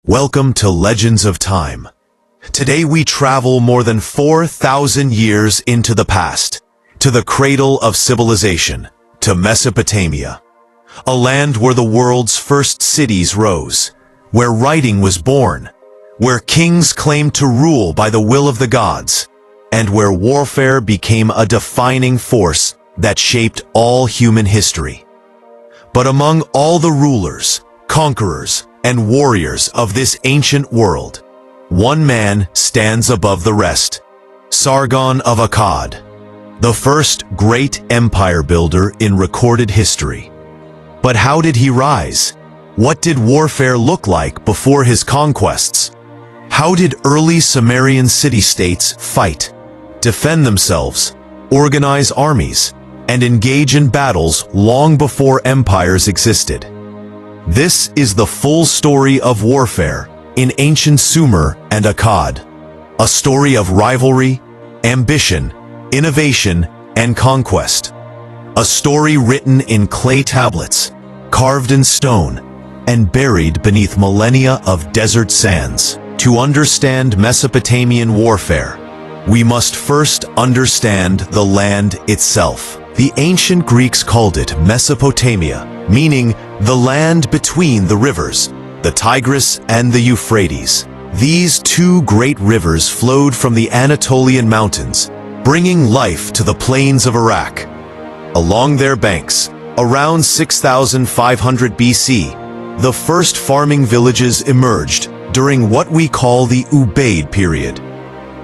Welcome to Legends of Time. Today we travel more than 4,000 years into the past, to the cradle of civilization, to Mesopotamia. A land where the world's first cities rose, where writing was born, where kings claimed to rule by the will of the gods, and where warfare became a defining force that shaped all human history. But among all the rulers, conquerors, and warriors of this ancient world, one man stands above the rest: Sargon of Akkad, the first great empire builder in recorded history. But how did he rise? What did warfare look like before his conquests? How did early Sumerian city-states fight, defend themselves, organize armies, and engage in battles long before empires existed? This is the full story of warfare in ancient Sumer and Akkad. A story of rivalry, ambition, innovation, and conquest. A story written in clay tablets, carved in stone, and buried beneath millennia of desert sands. To understand Mesopotamian warfare, we must first understand the land itself. The ancient Greeks called it Mesopotamia, meaning the land between the rivers, the Tigris and the Euphrates. These two great rivers flowed from the Anatolian mountains, bringing life to the plains of Iraq. Along their banks, around 6,500 BC, the first farming villages emerged during what we call the Ubaid period.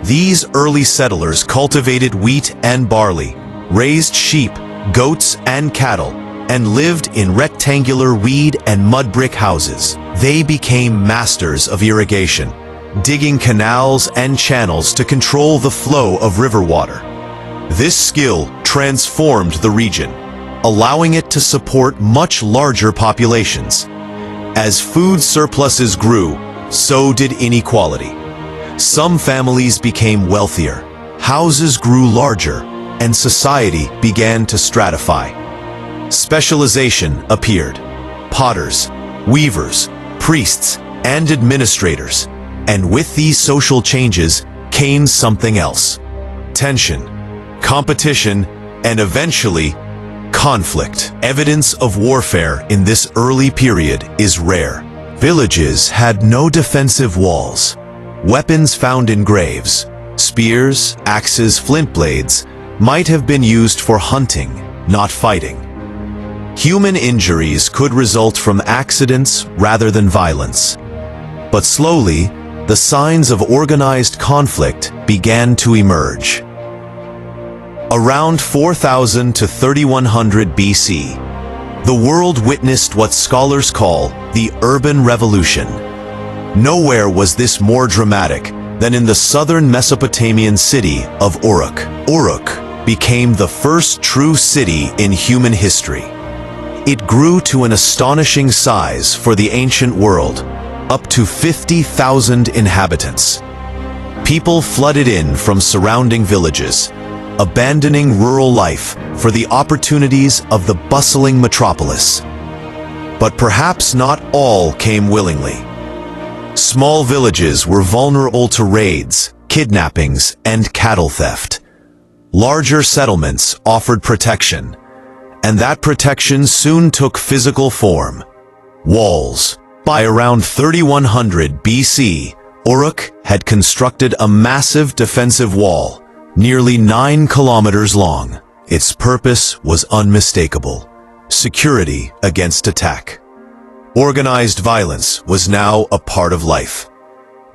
These early settlers cultivated wheat and barley, raised sheep, goats, and cattle, and lived in rectangular reed and mud brick houses. They became masters of irrigation, digging canals and channels to control the flow of river water. This skill transformed the region, allowing it to support much larger populations. As food surpluses grew, so did inequality. Some families became wealthier, houses grew larger, and society began to stratify. Specialization appeared: potters, weavers, priests, and administrators. And with these social changes came something else: tension, competition, and eventually, conflict. Evidence of warfare in this early period is rare. Villages had no defensive walls. Weapons found in graves, spears, axes, flint blades, might have been used for hunting, not fighting. Human injuries could result from accidents rather than violence. But slowly, the signs of organized conflict began to emerge. Around 4000 to 3100 BC, the world witnessed what scholars call the Urban Revolution. Nowhere was this more dramatic than in the southern Mesopotamian city of Uruk. Uruk became the first true city in human history. It grew to an astonishing size for the ancient world, up to 50,000 inhabitants. People flooded in from surrounding villages, abandoning rural life for the opportunities of the bustling metropolis. But perhaps not all came willingly. Small villages were vulnerable to raids, kidnappings, and cattle theft. Larger settlements offered protection, and that protection soon took physical form: walls. By around 3100 BC, Uruk had constructed a massive defensive wall, nearly 9 kilometers long. Its purpose was unmistakable: security against attack. Organized violence was now a part of life.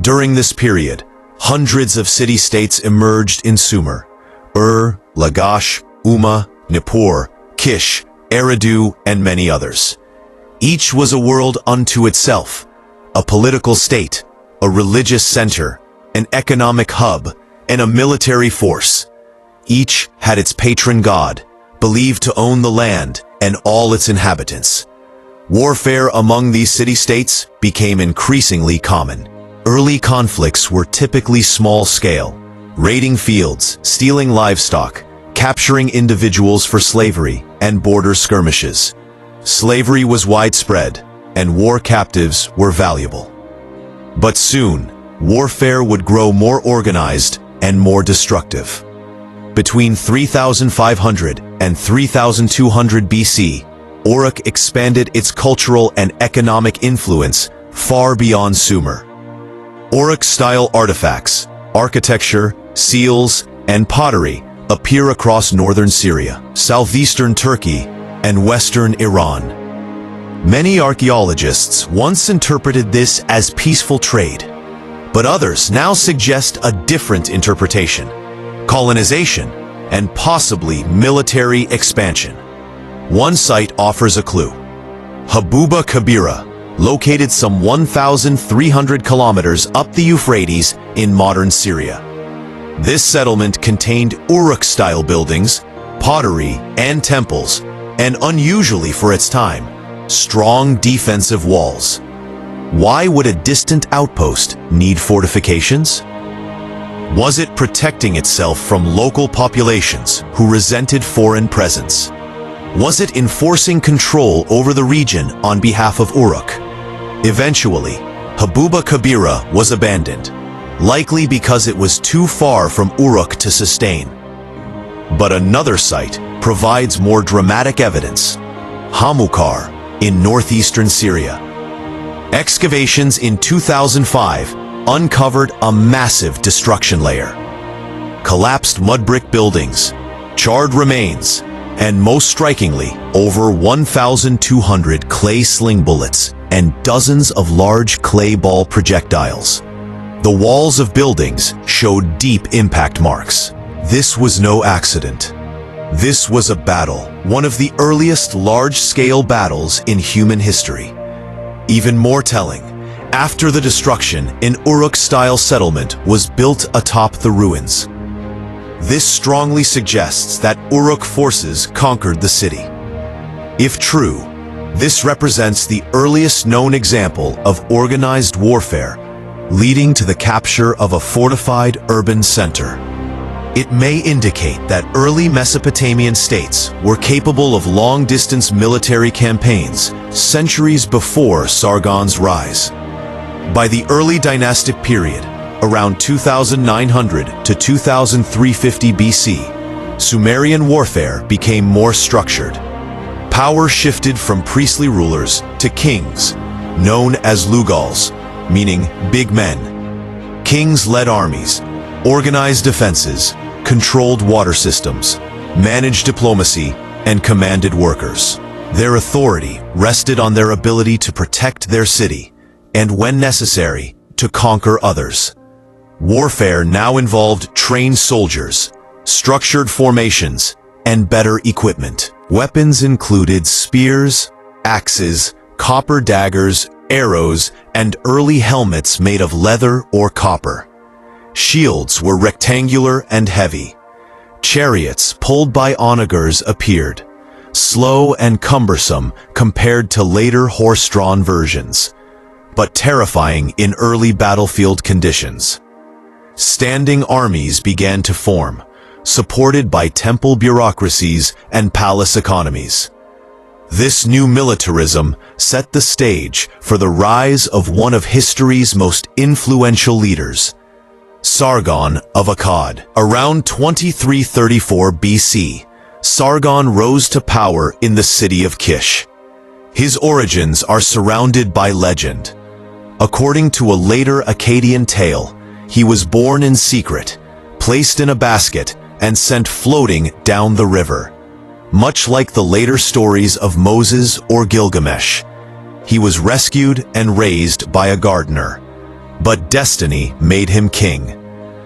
During this period, hundreds of city-states emerged in Sumer: Ur, Lagash, Umma, Nippur, Kish, Eridu, and many others. Each was a world unto itself: a political state, a religious center, an economic hub, and a military force. Each had its patron god, believed to own the land and all its inhabitants. Warfare among these city-states became increasingly common. Early conflicts were typically small-scale, raiding fields, stealing livestock, capturing individuals for slavery, and border skirmishes. Slavery was widespread, and war captives were valuable. But soon, warfare would grow more organized and more destructive. Between 3500 and 3200 BC, Uruk expanded its cultural and economic influence far beyond Sumer. Uruk-style artifacts, architecture, seals, and pottery appear across northern Syria, southeastern Turkey, and western Iran. Many archaeologists once interpreted this as peaceful trade, but others now suggest a different interpretation: colonization and possibly military expansion. One site offers a clue. Habuba Kabira, located some 1,300 kilometers up the Euphrates in modern Syria. This settlement contained Uruk-style buildings, pottery, and temples, and unusually for its time, strong defensive walls. Why would a distant outpost need fortifications? Was it protecting itself from local populations who resented foreign presence? Was it enforcing control over the region on behalf of Uruk? Eventually, Habuba Kabira was abandoned, likely because it was too far from Uruk to sustain. But another site provides more dramatic evidence: Hamukar in northeastern Syria. Excavations in 2005 uncovered a massive destruction layer. Collapsed mud brick buildings, charred remains, and most strikingly, over 1,200 clay sling bullets and dozens of large clay ball projectiles. The walls of buildings showed deep impact marks. This was no accident. This was a battle, one of the earliest large-scale battles in human history. Even more telling, after the destruction, an Uruk-style settlement was built atop the ruins. This strongly suggests that Uruk forces conquered the city. If true, this represents the earliest known example of organized warfare, leading to the capture of a fortified urban center. It may indicate that early Mesopotamian states were capable of long-distance military campaigns centuries before Sargon's rise. By the early dynastic period, around 2900 to 2350 BC, Sumerian warfare became more structured. Power shifted from priestly rulers to kings, known as Lugals, meaning big men. Kings led armies, organized defenses, controlled water systems, managed diplomacy, and commanded workers. Their authority rested on their ability to protect their city, and when necessary, to conquer others. Warfare now involved trained soldiers, structured formations, and better equipment. Weapons included spears, axes, copper daggers, arrows, and early helmets made of leather or copper. Shields were rectangular and heavy. Chariots pulled by onagers appeared, slow and cumbersome compared to later horse-drawn versions, but terrifying in early battlefield conditions. Standing armies began to form, supported by temple bureaucracies and palace economies. This new militarism set the stage for the rise of one of history's most influential leaders, Sargon of Akkad. Around 2334 BC, Sargon rose to power in the city of Kish. His origins are surrounded by legend. According to a later Akkadian tale, he was born in secret, placed in a basket, and sent floating down the river. Much like the later stories of Moses or Gilgamesh, he was rescued and raised by a gardener. But destiny made him king.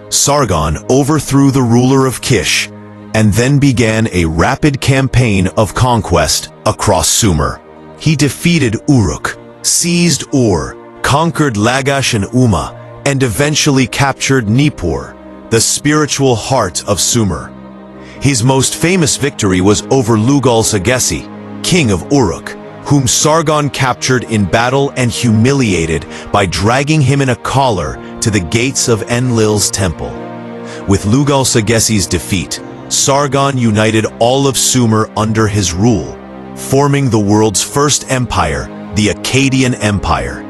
Sargon overthrew the ruler of Kish and then began a rapid campaign of conquest across Sumer. He defeated Uruk, seized Ur, conquered Lagash and Umma, and eventually captured Nippur, the spiritual heart of Sumer. His most famous victory was over Lugal-Sagesi, king of Uruk, whom Sargon captured in battle and humiliated by dragging him in a collar to the gates of Enlil's temple. With Lugal-Sagesi's defeat, Sargon united all of Sumer under his rule, forming the world's first empire, the Akkadian Empire.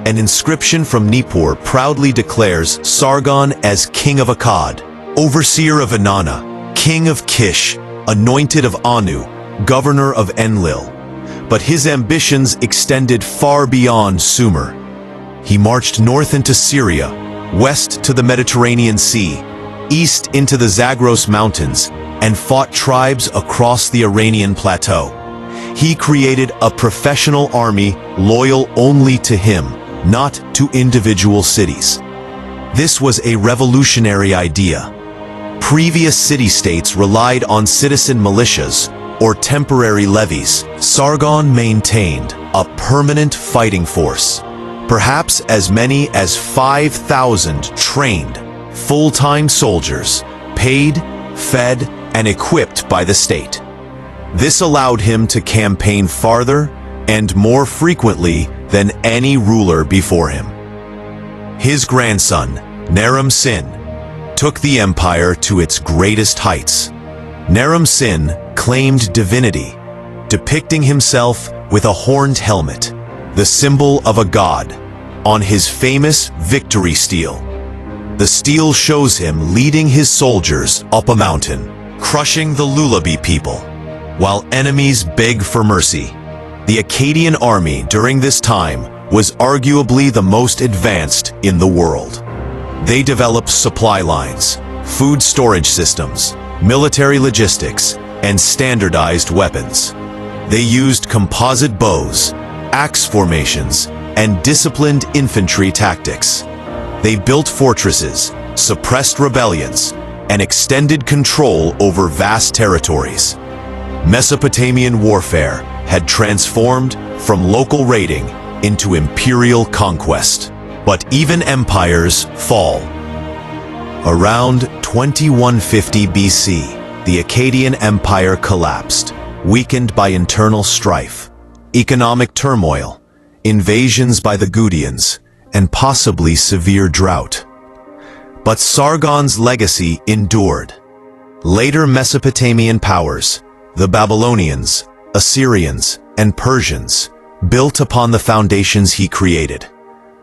An inscription from Nippur proudly declares Sargon as king of Akkad, overseer of Inanna, king of Kish, anointed of Anu, governor of Enlil. But his ambitions extended far beyond Sumer. He marched north into Syria, west to the Mediterranean Sea, east into the Zagros Mountains, and fought tribes across the Iranian plateau. He created a professional army loyal only to him, not to individual cities. This was a revolutionary idea. Previous city-states relied on citizen militias or temporary levies. Sargon maintained a permanent fighting force, perhaps as many as 5,000 trained, full-time soldiers, paid, fed, and equipped by the state. This allowed him to campaign farther and more frequently than any ruler before him. His grandson, Naram-Sin, took the empire to its greatest heights. Naram-Sin claimed divinity, depicting himself with a horned helmet, the symbol of a god, on his famous victory stele. The stele shows him leading his soldiers up a mountain, crushing the Lullaby people, while enemies beg for mercy. The Akkadian army during this time was arguably the most advanced in the world. They developed supply lines, food storage systems, military logistics, and standardized weapons. They used composite bows, axe formations, and disciplined infantry tactics. They built fortresses, suppressed rebellions, and extended control over vast territories. Mesopotamian warfare had transformed from local raiding into imperial conquest. But even empires fall. Around 2150 BC, the Akkadian Empire collapsed, weakened by internal strife, economic turmoil, invasions by the Gudians, and possibly severe drought. But Sargon's legacy endured. Later Mesopotamian powers, the Babylonians, Assyrians, and Persians, built upon the foundations he created.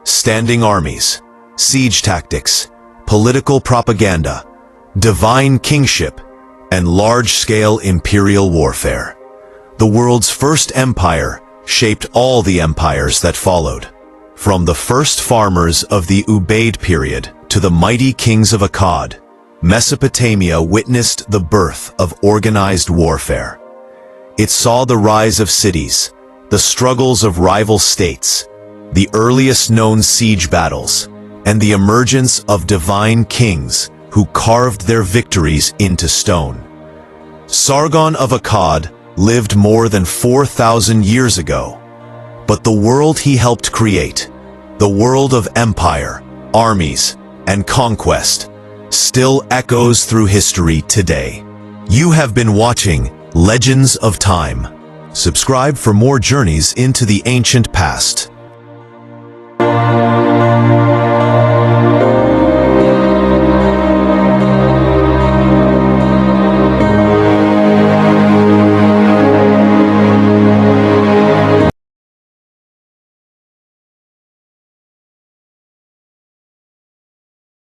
Standing armies, siege tactics, political propaganda, divine kingship, and large-scale imperial warfare. The world's first empire shaped all the empires that followed. From the first farmers of the Ubaid period to the mighty kings of Akkad, Mesopotamia witnessed the birth of organized warfare. It saw the rise of cities, the struggles of rival states, the earliest known siege battles, and the emergence of divine kings who carved their victories into stone. Sargon of Akkad lived more than 4,000 years ago, but the world he helped create, the world of empire, armies, and conquest, still echoes through history today. You have been watching Legends of Time. Subscribe for more journeys into the ancient past.